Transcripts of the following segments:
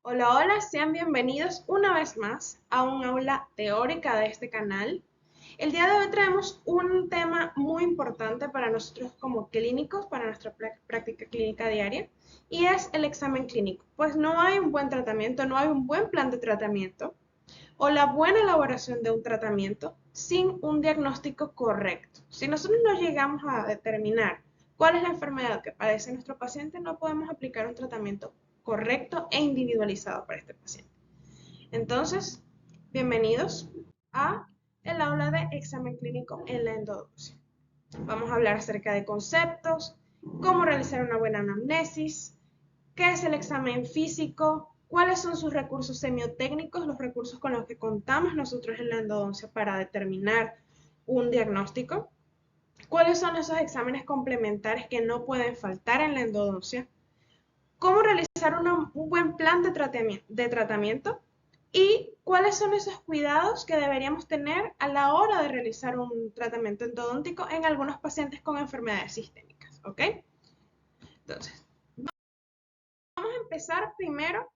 Hola, hola, sean bienvenidos una vez más a un aula teórica de este canal. El día de hoy traemos un tema muy importante para nosotros como clínicos, para nuestra práctica clínica diaria, y es el examen clínico. Pues no hay un buen tratamiento, no hay un buen plan de tratamiento o la buena elaboración de un tratamiento sin un diagnóstico correcto. Si nosotros no llegamos a determinar cuál es la enfermedad que padece nuestro paciente, no podemos aplicar un tratamiento correcto e individualizado para este paciente. Entonces, bienvenidos a el aula de examen clínico en la endodoncia. Vamos a hablar acerca de conceptos, cómo realizar una buena anamnesis, qué es el examen físico, cuáles son sus recursos semiotécnicos, los recursos con los que contamos nosotros en la endodoncia para determinar un diagnóstico, cuáles son esos exámenes complementarios que no pueden faltar en la endodoncia, cómo realizar un buen plan de tratamiento y cuáles son esos cuidados que deberíamos tener a la hora de realizar un tratamiento endodóntico en algunos pacientes con enfermedades sistémicas, ¿ok? Entonces, vamos a empezar primero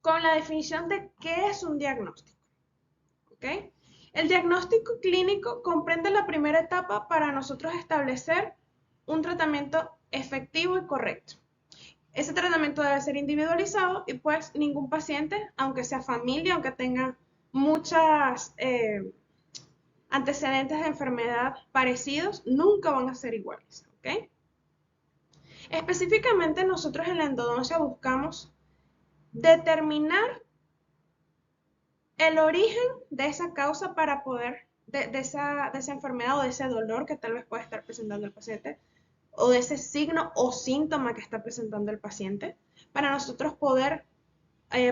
con la definición de qué es un diagnóstico, ¿ok? El diagnóstico clínico comprende la primera etapa para nosotros establecer un tratamiento efectivo y correcto. Ese tratamiento debe ser individualizado y pues ningún paciente, aunque sea familia, aunque tenga muchas antecedentes de enfermedad parecidos, nunca van a ser iguales, ¿ok? Específicamente nosotros en la endodoncia buscamos determinar el origen de esa causa para poder, de esa enfermedad o de ese dolor que tal vez pueda estar presentando el paciente, o de ese signo o síntoma que está presentando el paciente, para nosotros poder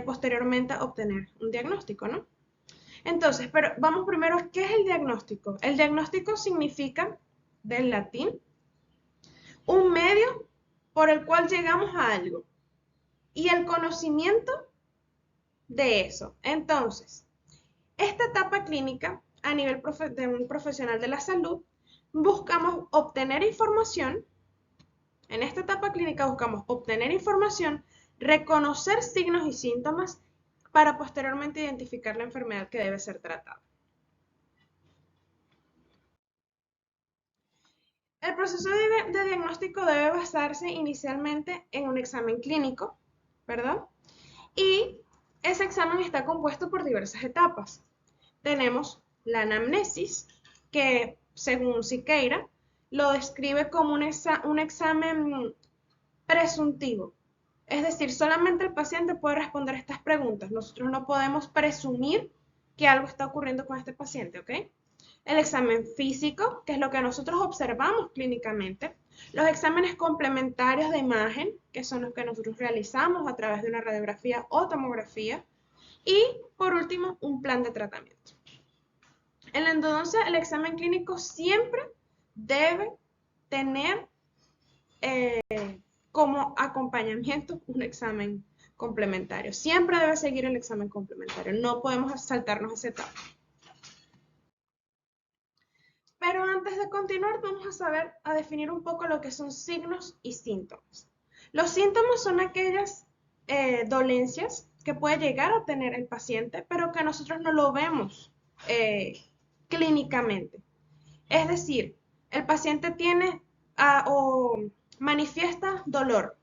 posteriormente obtener un diagnóstico, ¿no? Entonces, pero vamos primero, ¿qué es el diagnóstico? El diagnóstico significa, del latín, un medio por el cual llegamos a algo y el conocimiento de eso. Entonces, esta etapa clínica, a nivel de un profesional de la salud, buscamos obtener información. En esta etapa clínica buscamos obtener información, reconocer signos y síntomas para posteriormente identificar la enfermedad que debe ser tratada. El proceso de diagnóstico debe basarse inicialmente en un examen clínico, ¿verdad? Y ese examen está compuesto por diversas etapas. Tenemos la anamnesis, que según Siqueira lo describe como un examen presuntivo. Es decir, solamente el paciente puede responder estas preguntas. Nosotros no podemos presumir que algo está ocurriendo con este paciente, ¿ok? El examen físico, que es lo que nosotros observamos clínicamente. Los exámenes complementarios de imagen, que son los que nosotros realizamos a través de una radiografía o tomografía. Y, por último, un plan de tratamiento. En la endodoncia, el examen clínico siempre debe tener como acompañamiento un examen complementario. Siempre debe seguir el examen complementario. No podemos saltarnos esa etapa. Pero antes de continuar, vamos a definir un poco lo que son signos y síntomas. Los síntomas son aquellas dolencias que puede llegar a tener el paciente, pero que nosotros no lo vemos clínicamente. Es decir, el paciente tiene o manifiesta dolor,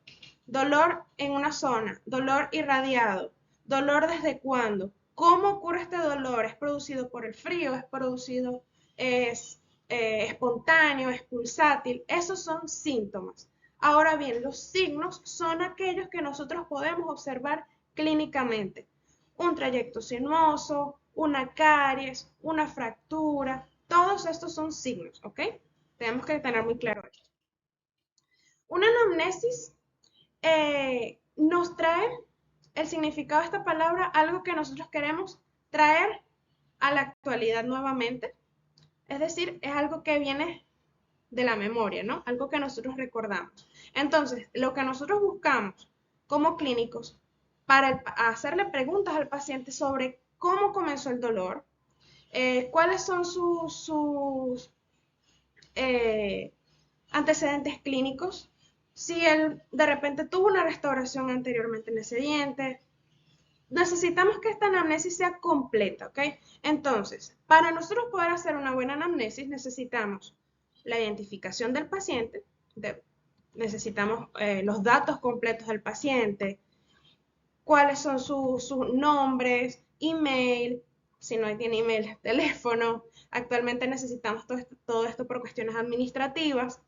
dolor en una zona, dolor irradiado, dolor desde cuándo, cómo ocurre este dolor, es producido por el frío, es producido, es espontáneo, es pulsátil, esos son síntomas. Ahora bien, los signos son aquellos que nosotros podemos observar clínicamente. Un trayecto sinuoso, una caries, una fractura, todos estos son signos, ¿ok? Tenemos que tener muy claro esto. Una anamnesis nos trae el significado de esta palabra, algo que nosotros queremos traer a la actualidad nuevamente. Es decir, es algo que viene de la memoria, ¿no? Algo que nosotros recordamos. Entonces, lo que nosotros buscamos como clínicos para hacerle preguntas al paciente sobre cómo comenzó el dolor, cuáles son sus eh, antecedentes clínicos, si él de repente tuvo una restauración anteriormente en ese diente, necesitamos que esta anamnesis sea completa, ¿ok? Entonces, para nosotros poder hacer una buena anamnesis necesitamos la identificación del paciente, necesitamos los datos completos del paciente, cuáles son sus nombres, email, si no tiene email, teléfono. Actualmente necesitamos todo esto por cuestiones administrativas.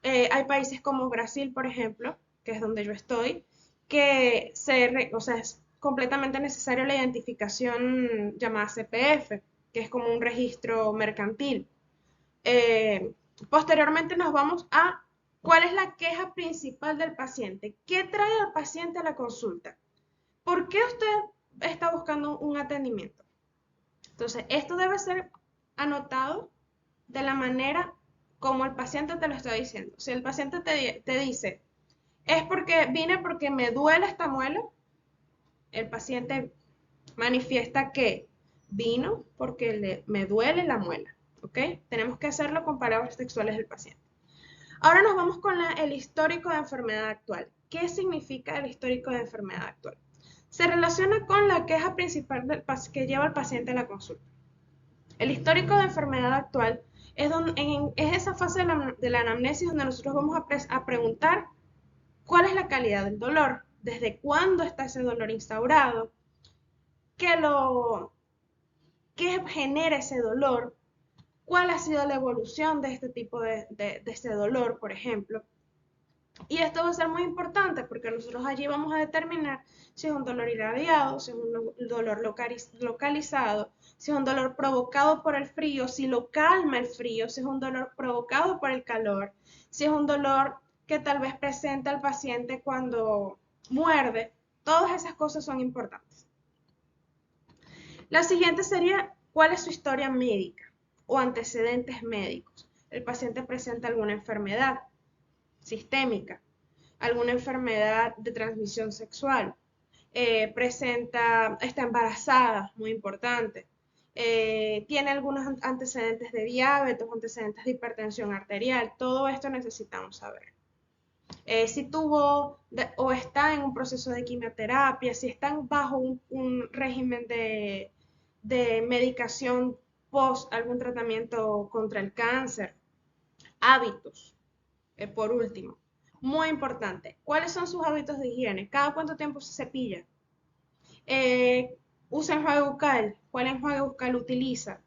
Hay países como Brasil, por ejemplo, que es donde yo estoy, que o sea, es completamente necesario la identificación llamada CPF, que es como un registro mercantil. Eh, Posteriormente nos vamos a cuál es la queja principal del paciente. ¿Qué trae al paciente a la consulta? ¿Por qué usted está buscando un atendimiento? Entonces, esto debe ser anotado de la manera como el paciente te lo está diciendo. Si el paciente te dice, es porque vine porque me duele esta muela, el paciente manifiesta que vino porque me duele la muela, ¿ok? Tenemos que hacerlo con palabras textuales del paciente. Ahora nos vamos con el histórico de enfermedad actual. ¿Qué significa el histórico de enfermedad actual? Se relaciona con la queja principal que lleva el paciente a la consulta. El histórico de enfermedad actual es esa fase de la anamnesis donde nosotros vamos a preguntar cuál es la calidad del dolor, desde cuándo está ese dolor instaurado, qué, qué genera ese dolor, cuál ha sido la evolución de este tipo de ese dolor, por ejemplo. Y esto va a ser muy importante porque nosotros allí vamos a determinar si es un dolor irradiado, si es un dolor localizado, si es un dolor provocado por el frío, si lo calma el frío, si es un dolor provocado por el calor, si es un dolor que tal vez presenta el paciente cuando muerde. Todas esas cosas son importantes. La siguiente sería, ¿cuál es su historia médica o antecedentes médicos? El paciente presenta alguna enfermedad sistémica, alguna enfermedad de transmisión sexual, está embarazada, muy importante, tiene algunos antecedentes de diabetes, antecedentes de hipertensión arterial, todo esto necesitamos saber. Si tuvo o está en un proceso de quimioterapia, si están bajo un régimen de medicación post algún tratamiento contra el cáncer, hábitos, por último. Muy importante, ¿cuáles son sus hábitos de higiene? ¿Cada cuánto tiempo se cepilla? ¿Usa enjuague bucal? ¿Cuál enjuague bucal utiliza?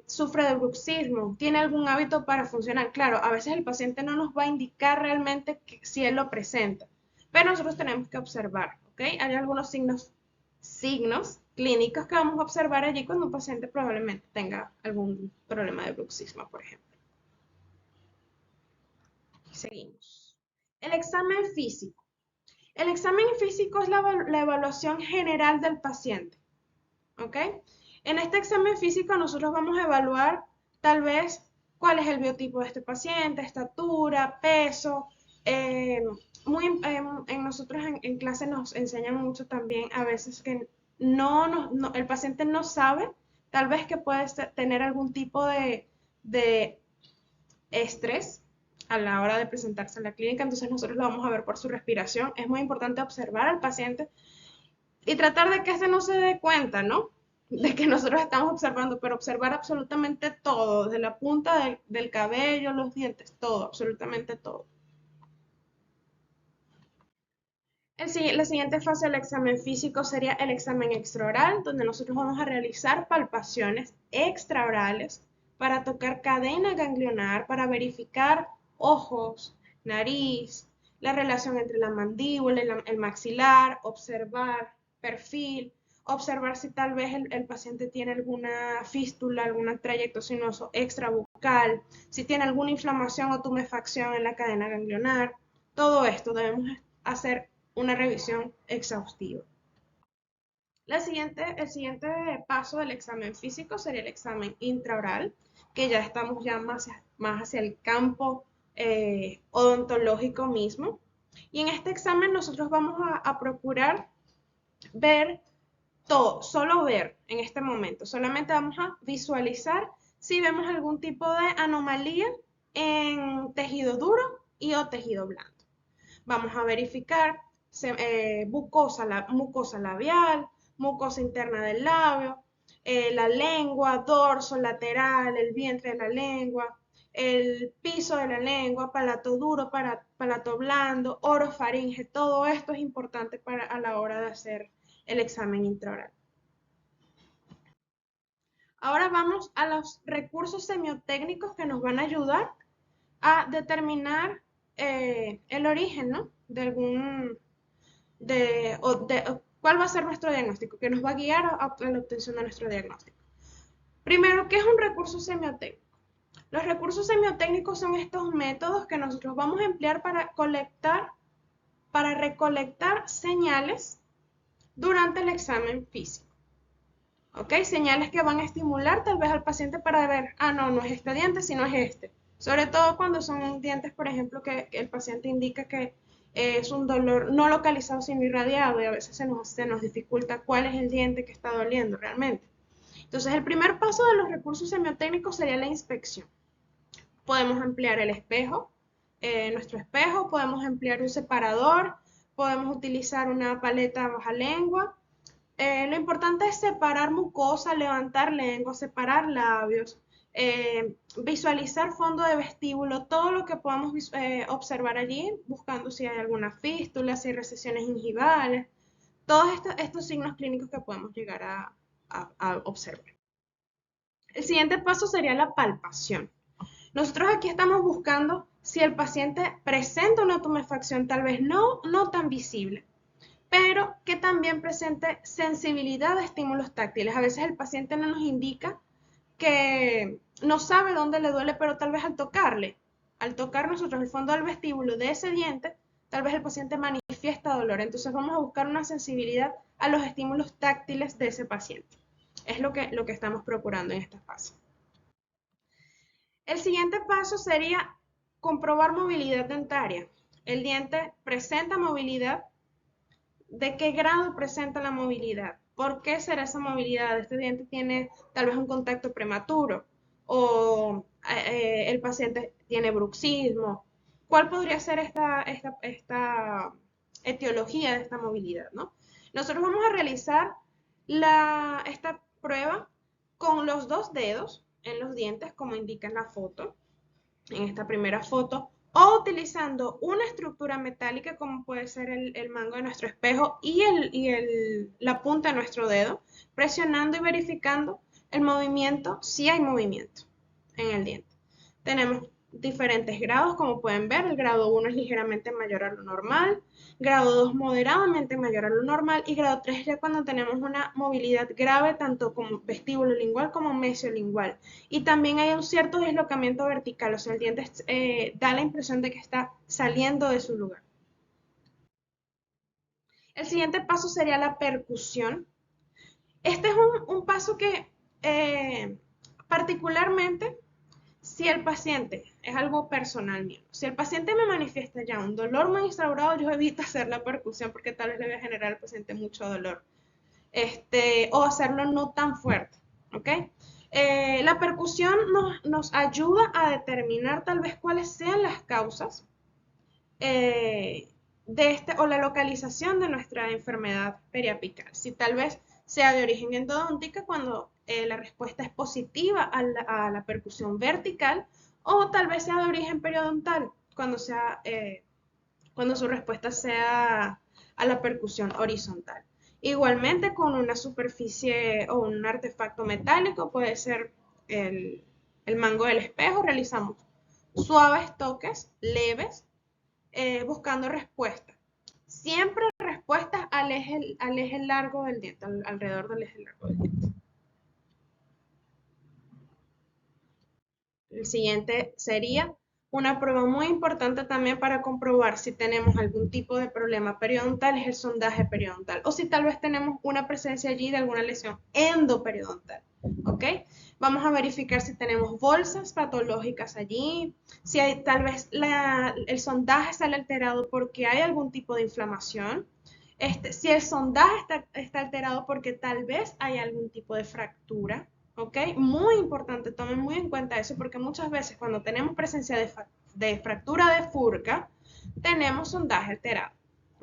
¿Sufre de bruxismo? ¿Tiene algún hábito para funcionar? Claro, a veces el paciente no nos va a indicar realmente si él lo presenta, pero nosotros tenemos que observar, ¿ok? Hay algunos signos clínicos que vamos a observar allí cuando un paciente probablemente tenga algún problema de bruxismo, por ejemplo. Seguimos. El examen físico. El examen físico es la evaluación general del paciente, ¿ok? En este examen físico nosotros vamos a evaluar tal vez cuál es el biotipo de este paciente, estatura, peso. Nosotros en clase nos enseñan mucho también a veces que el paciente no sabe, tal vez que puede tener algún tipo de estrés a la hora de presentarse en la clínica, entonces nosotros lo vamos a ver por su respiración. Es muy importante observar al paciente y tratar de que este no se dé cuenta, ¿no? De que nosotros estamos observando, pero observar absolutamente todo, desde la punta del cabello, los dientes, todo, absolutamente todo. La siguiente fase del examen físico sería el examen extraoral, donde nosotros vamos a realizar palpaciones extraorales para tocar cadena ganglionar, para verificar ojos, nariz, la relación entre la mandíbula y el maxilar, observar perfil, observar si tal vez el paciente tiene alguna fístula, algún trayecto sinuoso extrabucal, si tiene alguna inflamación o tumefacción en la cadena ganglionar. Todo esto debemos hacer una revisión exhaustiva. El siguiente paso del examen físico sería el examen intraoral, que ya estamos ya más hacia el campo odontológico mismo. Y en este examen nosotros vamos a procurar ver todo, solo ver en este momento. Solamente vamos a visualizar si vemos algún tipo de anomalía en tejido duro y o tejido blando. Vamos a verificar mucosa labial, mucosa interna del labio, la lengua, dorso, lateral, el vientre de la lengua, el piso de la lengua, palato duro, palato blando, orofaringe, todo esto es importante a la hora de hacer el examen intraoral. Ahora vamos a los recursos semiotécnicos que nos van a ayudar a determinar el origen, ¿no? De algún, cuál va a ser nuestro diagnóstico, que nos va a guiar a la obtención de nuestro diagnóstico. Primero, ¿qué es un recurso semiotécnico? Los recursos semiotécnicos son estos métodos que nosotros vamos a emplear para recolectar señales durante el examen físico. ¿Ok? Señales que van a estimular tal vez al paciente para ver, no es este diente, sino es este. Sobre todo cuando son dientes, por ejemplo, que el paciente indica que es un dolor no localizado sino irradiado y a veces se nos dificulta cuál es el diente que está doliendo realmente. Entonces, el primer paso de los recursos semiotécnicos sería la inspección. Podemos emplear el espejo, nuestro espejo, podemos emplear un separador, podemos utilizar una paleta baja lengua. Lo importante es separar mucosa, levantar lengua, separar labios, visualizar fondo de vestíbulo, todo lo que podamos observar allí, buscando si hay alguna fístula, si hay recesiones gingivales, todos estos signos clínicos que podemos llegar a observar. El siguiente paso sería la palpación. Nosotros aquí estamos buscando si el paciente presenta una tumefacción, tal vez no tan visible, pero que también presente sensibilidad a estímulos táctiles. A veces el paciente no nos indica que no sabe dónde le duele, pero tal vez al tocar nosotros el fondo del vestíbulo de ese diente, tal vez el paciente manifiesta dolor. Entonces vamos a buscar una sensibilidad a los estímulos táctiles de ese paciente. Es lo que estamos procurando en esta fase. El siguiente paso sería comprobar movilidad dentaria. El diente presenta movilidad. ¿De qué grado presenta la movilidad? ¿Por qué será esa movilidad? Este diente tiene tal vez un contacto prematuro o el paciente tiene bruxismo. ¿Cuál podría ser esta etiología de esta movilidad, ¿no? Nosotros vamos a realizar esta prueba con los dos dedos en los dientes, como indica en la foto, en esta primera foto, o utilizando una estructura metálica como puede ser el mango de nuestro espejo y la punta de nuestro dedo, presionando y verificando el movimiento, si hay movimiento en el diente. Tenemos diferentes grados, como pueden ver, el grado 1 es ligeramente mayor a lo normal, grado 2 moderadamente mayor a lo normal y grado 3 ya cuando tenemos una movilidad grave tanto como vestíbulo lingual como mesiolingual. Y también hay un cierto deslocamiento vertical, o sea, el diente da la impresión de que está saliendo de su lugar. El siguiente paso sería la percusión. Este es un paso que particularmente si el paciente, es algo personal mío, si el paciente me manifiesta ya un dolor muy instaurado, yo evito hacer la percusión porque tal vez le voy a generar al paciente mucho dolor. O hacerlo no tan fuerte, ¿ok? La percusión nos ayuda a determinar tal vez cuáles sean las causas o la localización de nuestra enfermedad periapical. Si tal vez sea de origen endodóntica cuando la respuesta es positiva a la percusión vertical, o tal vez sea de origen periodontal cuando su respuesta sea a la percusión horizontal. Igualmente con una superficie o un artefacto metálico, puede ser el mango del espejo, realizamos suaves toques, leves, buscando respuestas. Siempre respuestas al eje largo del diente, alrededor del eje largo del diente. El siguiente sería una prueba muy importante también para comprobar si tenemos algún tipo de problema periodontal, es el sondaje periodontal, o si tal vez tenemos una presencia allí de alguna lesión endoperiodontal, ¿ok? Vamos a verificar si tenemos bolsas patológicas allí, si hay, tal vez el sondaje sale alterado porque hay algún tipo de inflamación, si el sondaje está alterado porque tal vez hay algún tipo de fractura, ¿ok? Muy importante, tomen muy en cuenta eso porque muchas veces cuando tenemos presencia de fractura de furca, tenemos sondaje alterado,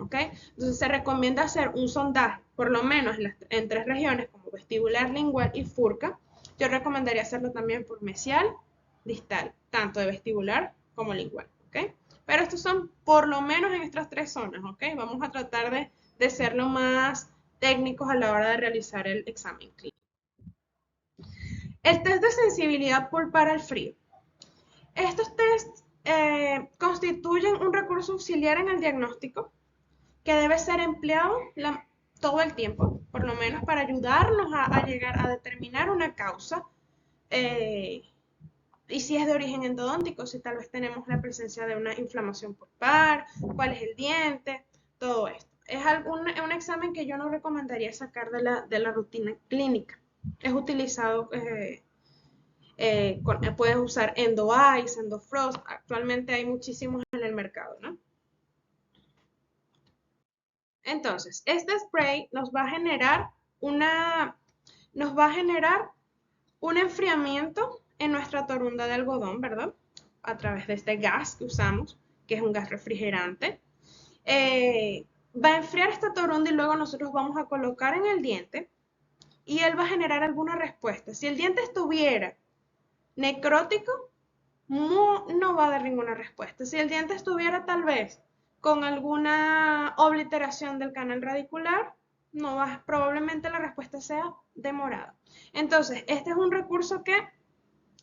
¿ok? Entonces se recomienda hacer un sondaje, por lo menos en 3 regiones, como vestibular, lingual y furca. Yo recomendaría hacerlo también por mesial, distal, tanto de vestibular como lingual, ¿ok? Pero estos son por lo menos en estas 3 zonas, ¿ok? Vamos a tratar de ser lo más técnicos a la hora de realizar el examen clínico. El test de sensibilidad para el frío. Estos tests constituyen un recurso auxiliar en el diagnóstico que debe ser empleado todo el tiempo, por lo menos para ayudarnos a llegar a determinar una causa eh, y si es de origen endodóntico, si tal vez tenemos la presencia de una inflamación pulpar, cuál es el diente, todo esto. Es un examen que yo no recomendaría sacar de la rutina clínica. Es utilizado, puedes usar EndoEyes, EndoFrost, actualmente hay muchísimos en el mercado, ¿no? Entonces, este spray nos va a generar un enfriamiento en nuestra torunda de algodón, ¿verdad? A través de este gas que usamos, que es un gas refrigerante. Va a enfriar esta torunda y luego nosotros vamos a colocar en el diente y él va a generar alguna respuesta. Si el diente estuviera necrótico, no va a dar ninguna respuesta. Si el diente estuviera tal vez con alguna obliteración del canal radicular, no va, probablemente la respuesta sea demorada. Entonces, este es un recurso que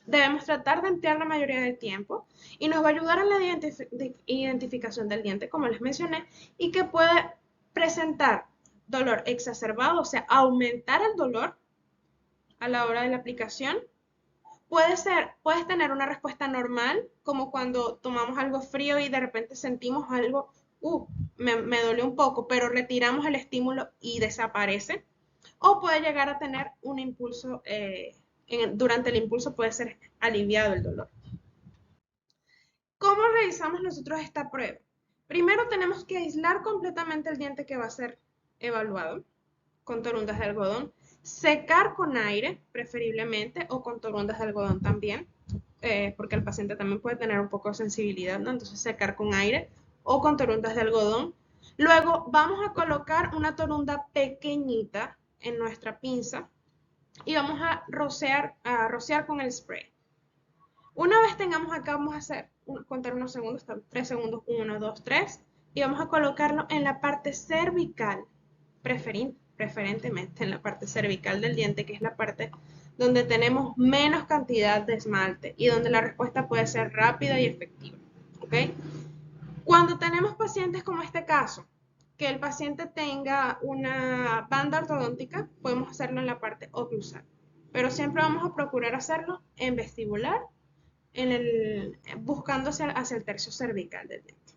debemos tratar de emplear la mayoría del tiempo y nos va a ayudar en la identificación del diente, como les mencioné, y que puede presentar dolor exacerbado, o sea, aumentar el dolor a la hora de la aplicación. Puedes tener una respuesta normal, como cuando tomamos algo frío y de repente sentimos algo, me dolió un poco, pero retiramos el estímulo y desaparece. O puede llegar a tener un impulso, durante el impulso puede ser aliviado el dolor. ¿Cómo realizamos nosotros esta prueba? Primero tenemos que aislar completamente el diente que va a ser evaluado con torundas de algodón, secar con aire preferiblemente o con torundas de algodón también, porque el paciente también puede tener un poco de sensibilidad, ¿no? Entonces secar con aire o con torundas de algodón. Luego vamos a colocar una torunda pequeñita en nuestra pinza y vamos a rociar con el spray. Una vez tengamos acá, vamos a contar unos segundos, 3 segundos, 1, 2, 3, y vamos a colocarlo en la parte cervical, preferentemente en la parte cervical del diente, que es la parte donde tenemos menos cantidad de esmalte y donde la respuesta puede ser rápida y efectiva. ¿Ok? Cuando tenemos pacientes como este caso, que el paciente tenga una banda ortodóntica, podemos hacerlo en la parte oclusal, pero siempre vamos a procurar hacerlo en vestibular, buscando hacia el tercio cervical del diente.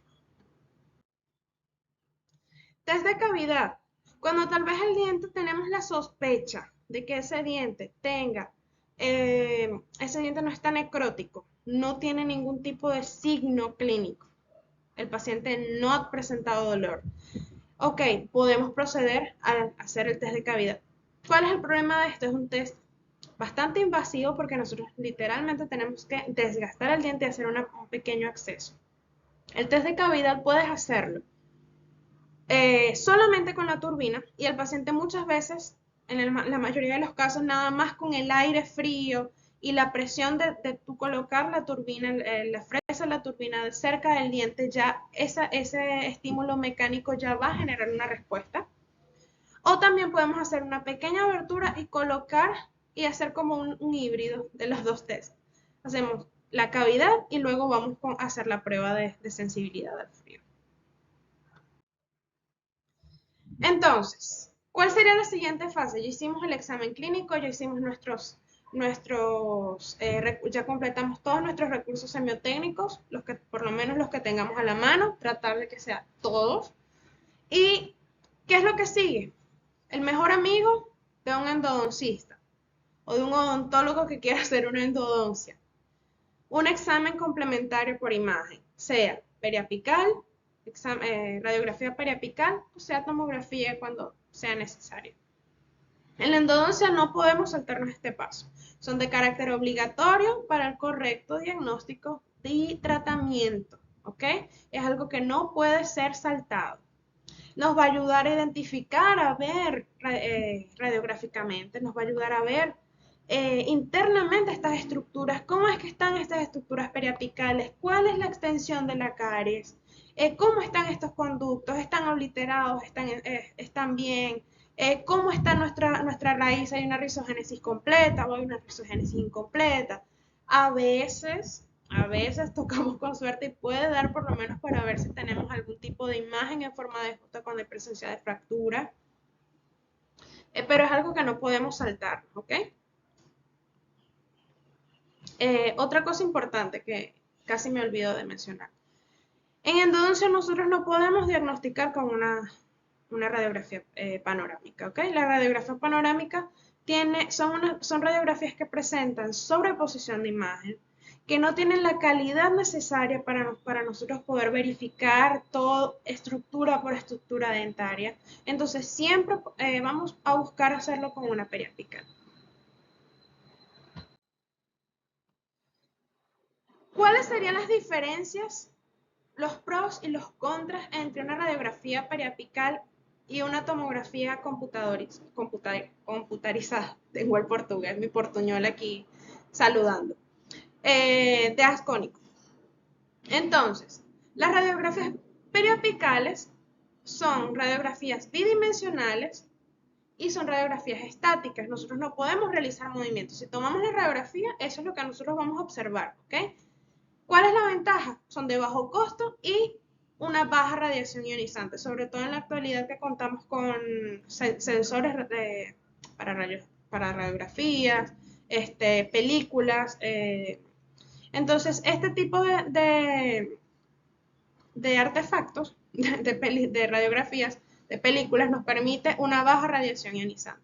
Test de cavidad. Cuando tal vez el diente tenemos la sospecha de que ese diente ese diente no está necrótico, no tiene ningún tipo de signo clínico, el paciente no ha presentado dolor. Ok, podemos proceder a hacer el test de cavidad. ¿Cuál es el problema de esto? Es un test bastante invasivo porque nosotros literalmente tenemos que desgastar el diente y hacer un pequeño acceso. El test de cavidad puedes hacerlo solamente con la turbina y el paciente muchas veces, la mayoría de los casos, nada más con el aire frío y la presión de tu colocar la turbina, la fresa de la turbina de cerca del diente, ya ese estímulo mecánico ya va a generar una respuesta. O también podemos hacer una pequeña abertura y colocar y hacer como un híbrido de los dos tests. Hacemos la cavidad y luego vamos a hacer la prueba de sensibilidad al frío. Entonces, ¿cuál sería la siguiente fase? Ya hicimos el examen clínico, ya hicimos ya completamos todos nuestros recursos semiotécnicos, por lo menos los que tengamos a la mano, tratar de que sean todos. ¿Y qué es lo que sigue? El mejor amigo de un endodoncista o de un odontólogo que quiera hacer una endodoncia. Un examen complementario por imagen, sea periapical, radiografía periapical, o sea tomografía cuando sea necesario. En la endodoncia no podemos saltarnos este paso. Son de carácter obligatorio para el correcto diagnóstico y tratamiento, ¿ok? Es algo que no puede ser saltado. nos va a ayudar a identificar, a ver radiográficamente, nos va a ayudar a ver internamente estas estructuras, cómo es que están estas estructuras periapicales, cuál es la extensión de la caries, cómo están estos conductos, están obliterados, están bien, cómo está nuestra raíz, hay una rizogénesis completa o hay una rizogénesis incompleta. A veces tocamos con suerte y puede dar por lo menos para ver si tenemos algún tipo de imagen en forma de J cuando hay presencia de fractura, pero es algo que no podemos saltar, ¿ok? Otra cosa importante que casi me olvido de mencionar. En endodoncia nosotros no podemos diagnosticar con una radiografía panorámica, ¿ok? La radiografía panorámica son radiografías que presentan sobreposición de imagen, que no tienen la calidad necesaria para nosotros poder verificar todo estructura por estructura dentaria. Entonces siempre vamos a buscar hacerlo con una periapical. ¿Cuáles serían las diferencias, los pros y los contras entre una radiografía periapical y una tomografía computarizada? Tengo el portugués, mi portuñol aquí saludando. De ascónico. Entonces, las radiografías periapicales son radiografías bidimensionales y son radiografías estáticas. Nosotros no podemos realizar movimientos. Si tomamos la radiografía, eso es lo que nosotros vamos a observar, ¿ok? ¿Cuál es la ventaja? Son de bajo costo y una baja radiación ionizante, sobre todo en la actualidad que contamos con sensores para radiografías, películas. Entonces, este tipo de artefactos, de radiografías, de películas, nos permite una baja radiación ionizante.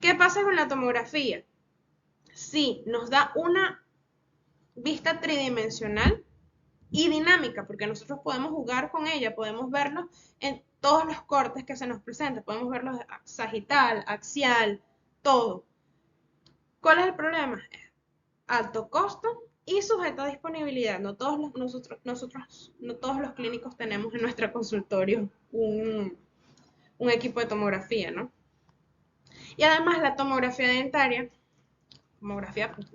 ¿Qué pasa con la tomografía? Sí, nos da una vista tridimensional y dinámica, porque nosotros podemos jugar con ella, podemos verlos en todos los cortes que se nos presentan, podemos verlos sagital, axial, todo. ¿Cuál es el problema? Alto costo y sujeto a disponibilidad. No todos no todos los clínicos tenemos en nuestro consultorio un equipo de tomografía, ¿no? Y además la tomografía dentaria,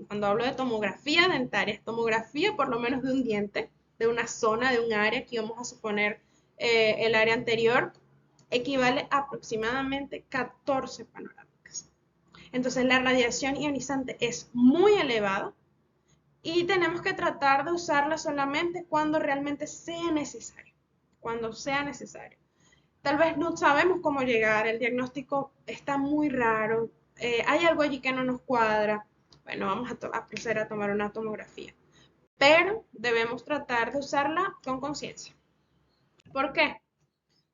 cuando hablo de tomografía dentaria, es tomografía por lo menos de un diente, de una zona, de un área, aquí vamos a suponer el área anterior, equivale a aproximadamente 14 panorámicas. Entonces la radiación ionizante es muy elevada y tenemos que tratar de usarla solamente cuando realmente sea necesario, cuando sea necesario. Tal vez no sabemos cómo llegar, el diagnóstico está muy raro, hay algo allí que no nos cuadra. Bueno, vamos a proceder a tomar una tomografía, pero debemos tratar de usarla con conciencia. ¿Por qué?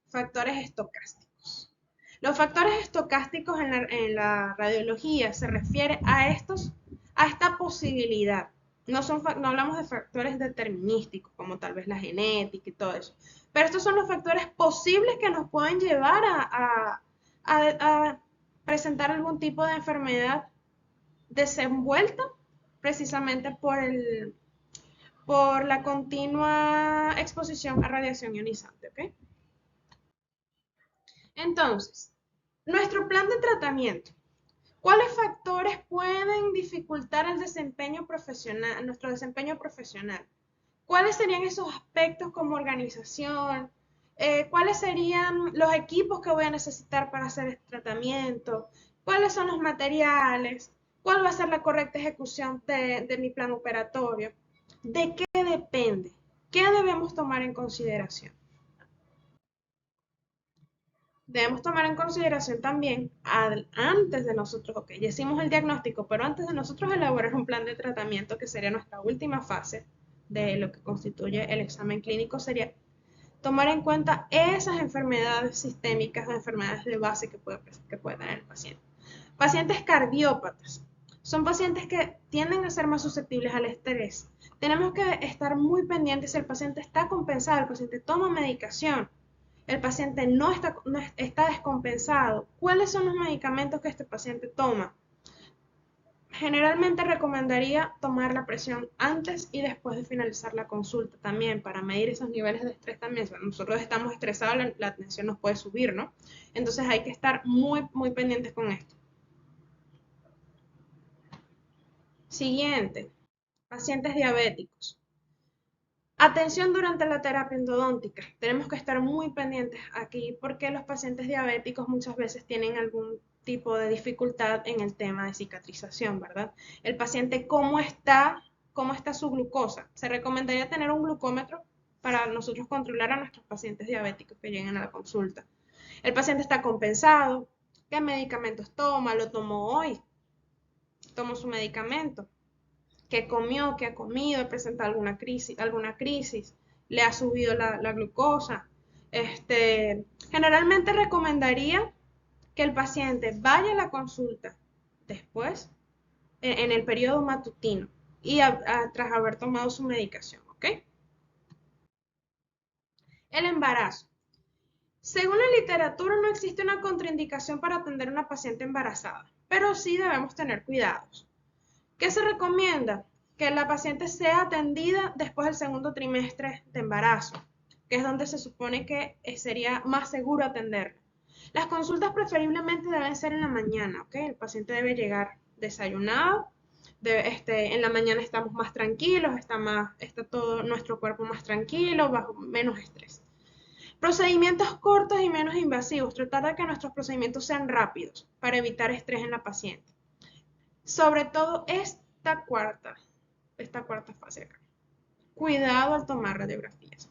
Factores estocásticos. Los factores estocásticos en la radiología se refiere a esta posibilidad. No hablamos de factores determinísticos, como tal vez la genética y todo eso. Pero estos son los factores posibles que nos pueden llevar a presentar algún tipo de enfermedad desenvuelta precisamente por la continua exposición a radiación ionizante, ¿ok? Entonces, nuestro plan de tratamiento. ¿Cuáles factores pueden dificultar el desempeño profesional, nuestro desempeño profesional? ¿Cuáles serían esos aspectos como organización? ¿Cuáles serían los equipos que voy a necesitar para hacer este tratamiento? ¿Cuáles son los materiales? ¿Cuál va a ser la correcta ejecución de mi plan operatorio? ¿De qué depende? ¿Qué debemos tomar en consideración? Debemos tomar en consideración también, antes de nosotros, ok, ya hicimos el diagnóstico, pero antes de nosotros elaborar un plan de tratamiento, que sería nuestra última fase de lo que constituye el examen clínico, sería tomar en cuenta esas enfermedades sistémicas o enfermedades de base que puede tener el paciente. Pacientes cardiópatas son pacientes que tienden a ser más susceptibles al estrés. Tenemos que estar muy pendientes si el paciente está compensado, el paciente toma medicación, el paciente está descompensado. ¿Cuáles son los medicamentos que este paciente toma? Generalmente recomendaría tomar la presión antes y después de finalizar la consulta también para medir esos niveles de estrés también. Si nosotros estamos estresados, la tensión nos puede subir, ¿no? Entonces hay que estar muy, muy pendientes con esto. Siguiente, pacientes diabéticos. Atención durante la terapia endodóntica. Tenemos que estar muy pendientes aquí porque los pacientes diabéticos muchas veces tienen algún tipo de dificultad en el tema de cicatrización, ¿verdad? El paciente, cómo está su glucosa? Se recomendaría tener un glucómetro para nosotros controlar a nuestros pacientes diabéticos que lleguen a la consulta. El paciente está compensado. ¿Qué medicamentos toma? ¿Lo tomó hoy? ¿Tomó su medicamento? ¿Qué comió? ¿Qué ha comido? ¿Presenta alguna crisis? ¿Le ha subido la glucosa? Generalmente recomendaría que el paciente vaya a la consulta después, en el periodo matutino y tras haber tomado su medicación, ¿ok? El embarazo. Según la literatura, no existe una contraindicación para atender a una paciente embarazada, pero sí debemos tener cuidados. ¿Qué se recomienda? Que la paciente sea atendida después del segundo trimestre de embarazo, que es donde se supone que sería más seguro atenderla. Las consultas preferiblemente deben ser en la mañana, ¿ok? El paciente debe llegar desayunado, en la mañana estamos más tranquilos, está todo nuestro cuerpo más tranquilo, bajo menos estrés. Procedimientos cortos y menos invasivos. Tratar de que nuestros procedimientos sean rápidos para evitar estrés en la paciente. Sobre todo esta cuarta fase acá. Cuidado al tomar radiografías.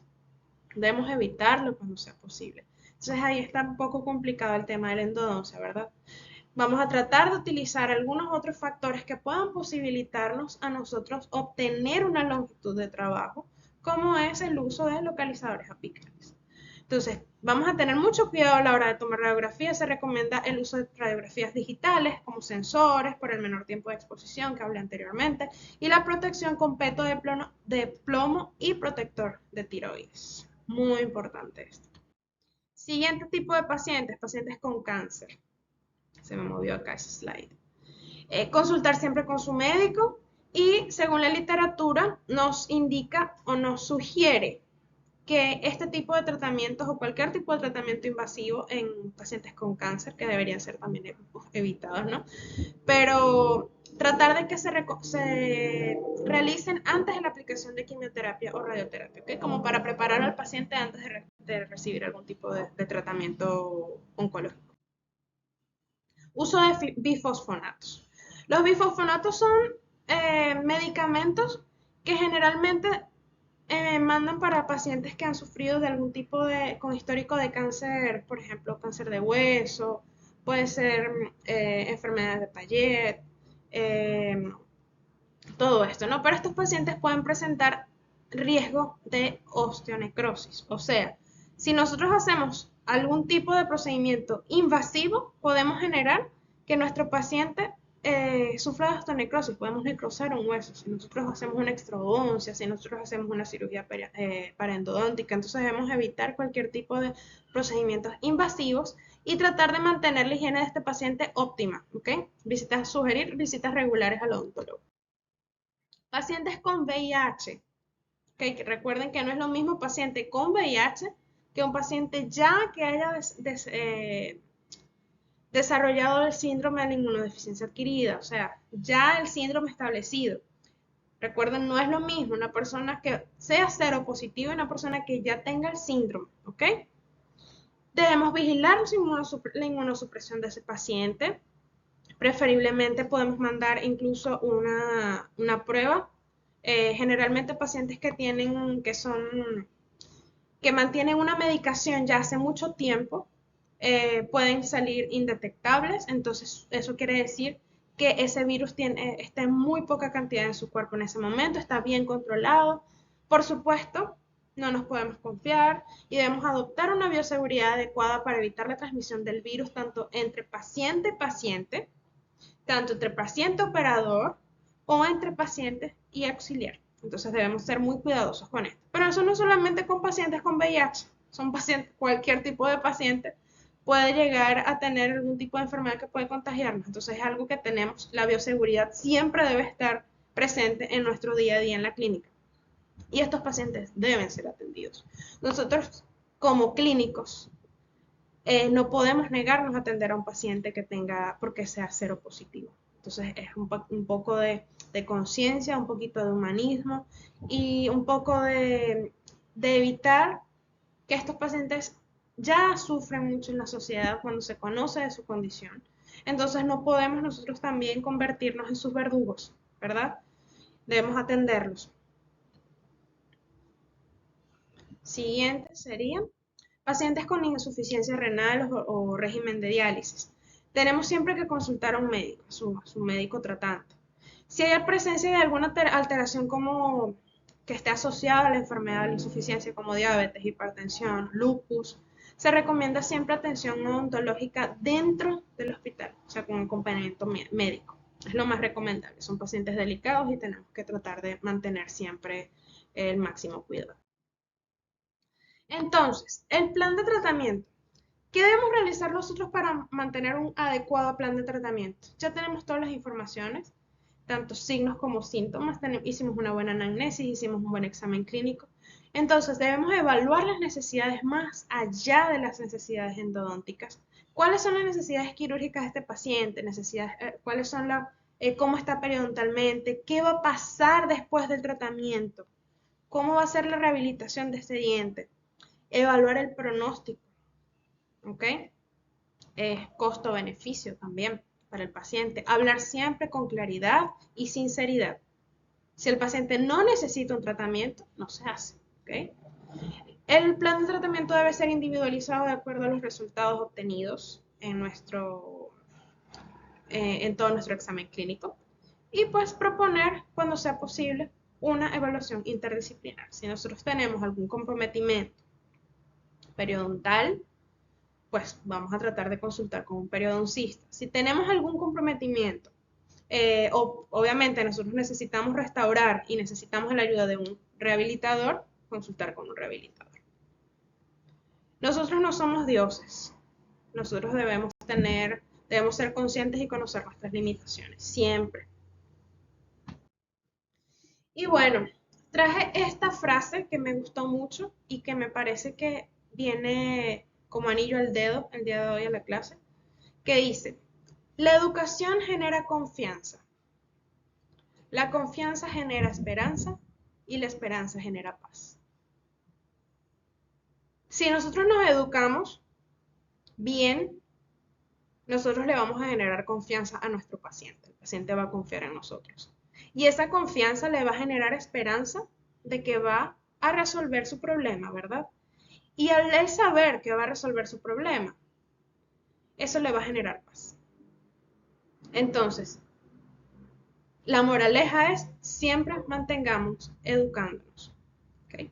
Debemos evitarlo cuando sea posible. Entonces ahí está un poco complicado el tema de la endodoncia, ¿verdad? Vamos a tratar de utilizar algunos otros factores que puedan posibilitarnos a nosotros obtener una longitud de trabajo, como es el uso de localizadores apicales. Entonces, vamos a tener mucho cuidado a la hora de tomar radiografías. Se recomienda el uso de radiografías digitales como sensores por el menor tiempo de exposición que hablé anteriormente y la protección con peto de plomo y protector de tiroides. Muy importante esto. Siguiente tipo de pacientes, pacientes con cáncer. Se me movió acá ese slide. Consultar siempre con su médico y según la literatura nos indica o nos sugiere que este tipo de tratamientos o cualquier tipo de tratamiento invasivo en pacientes con cáncer, que deberían ser también evitados, ¿no? Pero tratar de que se realicen antes de la aplicación de quimioterapia o radioterapia, ¿ok? Como para preparar al paciente antes de recibir algún tipo de tratamiento oncológico. Uso de bifosfonatos. Los bifosfonatos son medicamentos que generalmente mandan para pacientes que han sufrido de algún tipo con histórico de cáncer, por ejemplo, cáncer de hueso, puede ser enfermedades de Payet, todo esto, ¿no? Pero estos pacientes pueden presentar riesgo de osteonecrosis, o sea, si nosotros hacemos algún tipo de procedimiento invasivo, podemos generar que nuestro paciente sufra de osteonecrosis, podemos necrosar un hueso, si nosotros hacemos una extraodoncia, si nosotros hacemos una cirugía paraendodóntica, entonces debemos evitar cualquier tipo de procedimientos invasivos y tratar de mantener la higiene de este paciente óptima, ¿ok? Sugerir visitas regulares al odontólogo. Pacientes con VIH, ¿okay? Recuerden que no es lo mismo paciente con VIH que un paciente ya que haya desarrollado el síndrome de la inmunodeficiencia adquirida, o sea, ya el síndrome establecido. Recuerden, no es lo mismo una persona que sea seropositiva y una persona que ya tenga el síndrome, ¿ok? Debemos vigilar la inmunosupresión de ese paciente. Preferiblemente podemos mandar incluso una prueba. Generalmente pacientes que mantienen una medicación ya hace mucho tiempo pueden salir indetectables, entonces eso quiere decir que ese virus está en muy poca cantidad en su cuerpo en ese momento, está bien controlado. Por supuesto, no nos podemos confiar y debemos adoptar una bioseguridad adecuada para evitar la transmisión del virus tanto entre paciente y paciente, tanto entre paciente operador o entre paciente y auxiliar. Entonces debemos ser muy cuidadosos con esto. Pero eso no solamente con pacientes con VIH, son pacientes, cualquier tipo de paciente puede llegar a tener algún tipo de enfermedad que puede contagiarnos. Entonces es algo que tenemos, la bioseguridad siempre debe estar presente en nuestro día a día en la clínica. Y estos pacientes deben ser atendidos. Nosotros, como clínicos, no podemos negarnos a atender a un paciente que tenga, porque sea cero positivo. Entonces es un poco de conciencia, un poquito de humanismo y un poco de evitar que estos pacientes ya sufren mucho en la sociedad cuando se conoce de su condición. Entonces no podemos nosotros también convertirnos en sus verdugos, ¿verdad? Debemos atenderlos. Siguiente sería pacientes con insuficiencia renal o régimen de diálisis. Tenemos siempre que consultar a un médico, a su médico tratante. Si hay presencia de alguna alteración como que esté asociada a la enfermedad de la insuficiencia como diabetes, hipertensión, lupus, se recomienda siempre atención odontológica dentro del hospital, o sea, con acompañamiento médico. Es lo más recomendable. Son pacientes delicados y tenemos que tratar de mantener siempre el máximo cuidado. Entonces, el plan de tratamiento. ¿Qué debemos realizar nosotros para mantener un adecuado plan de tratamiento? Ya tenemos todas las informaciones, tanto signos como síntomas, hicimos una buena anamnesis, hicimos un buen examen clínico. Entonces debemos evaluar las necesidades más allá de las necesidades endodónticas. ¿Cuáles son las necesidades quirúrgicas de este paciente? ¿Cuáles son cómo está periodontalmente? ¿Qué va a pasar después del tratamiento? ¿Cómo va a ser la rehabilitación de este diente? Evaluar el pronóstico, ¿ok? Costo-beneficio también para el paciente. Hablar siempre con claridad y sinceridad. Si el paciente no necesita un tratamiento, no se hace, ¿ok? El plan de tratamiento debe ser individualizado de acuerdo a los resultados obtenidos en todo nuestro examen clínico y pues proponer, cuando sea posible, una evaluación interdisciplinar. Si nosotros tenemos algún comprometimiento periodontal, pues vamos a tratar de consultar con un periodoncista. Si tenemos algún comprometimiento, obviamente nosotros necesitamos restaurar y necesitamos la ayuda de un rehabilitador, consultar con un rehabilitador. Nosotros no somos dioses. Nosotros debemos ser conscientes y conocer nuestras limitaciones, siempre. Y bueno, traje esta frase que me gustó mucho y que me parece que viene como anillo al dedo el día de hoy en la clase, que dice: la educación genera confianza, la confianza genera esperanza y la esperanza genera paz. Si nosotros nos educamos bien, nosotros le vamos a generar confianza a nuestro paciente. El paciente va a confiar en nosotros. Y esa confianza le va a generar esperanza de que va a resolver su problema, ¿verdad? Y al él saber que va a resolver su problema, eso le va a generar paz. Entonces, la moraleja es siempre mantengamos educándonos. ¿Okay?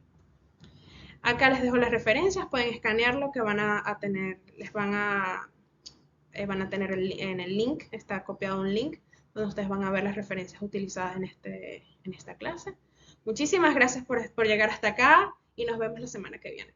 Acá les dejo las referencias, pueden escanearlo que van a tener, van a tener en el link, está copiado un link donde ustedes van a ver las referencias utilizadas en esta clase. Muchísimas gracias por llegar hasta acá y nos vemos la semana que viene.